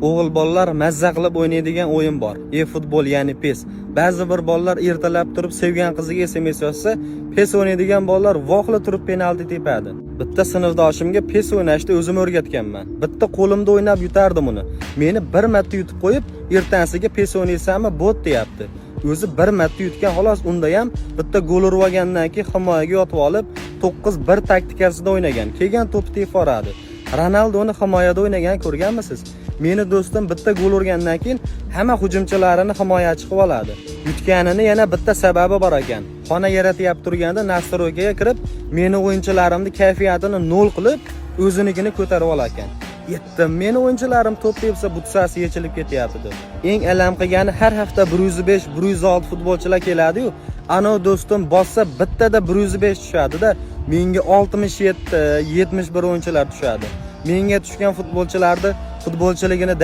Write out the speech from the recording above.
O'g'il bolalar mazza qilib o'ynaydigan o'yin bor. E-futbol, ya'ni PES. Ba'zi bir bolalar ertalab turib sevgan qiziga SMS yozsa, PES o'ynaydigan bolalar voqli turib penalti tepadi. Bitta sinfdoshimga PES o'ynashni o'zim o'rgatganman. Bitta qo'limda o'ynab yutardim uni. Meni bir marta yutib qo'yib, ertasiga PES o'ynaysanmi, bot deyapti. O'zi bir marta yutgan, xolos, unda ham bitta gol urgandan keyin himoyaga yotib olib, 9-1 taktikasida o'ynagan. Kelgan to'pni teforadi. Ronaldoni himoyada o'ynagan ko'rganmisiz? Meni do'stim bitta gol urgandan keyin hamma hujumchilarini himoyachi qilib oladi. Yutganini yana bitta sababi bor ekan. Xona yaratyapti turganda nastroykaga kirib, meni o'yinchilarimni kayfiyatini 0 qilib, o'zinikini ko'tarib olar ekan. Yetdim, meni o'yinchilarim to'p tepsa butsasi yechilib ketyapti. Eng alam qilgani, har hafta 105, 106 futbolchilar keladi-yu, ana do'stim bossa bittada 105 tushadi-da, menga 67, 71 o'yinchilar tushadi. Menga tushgan futbolchilarni futbolchiligini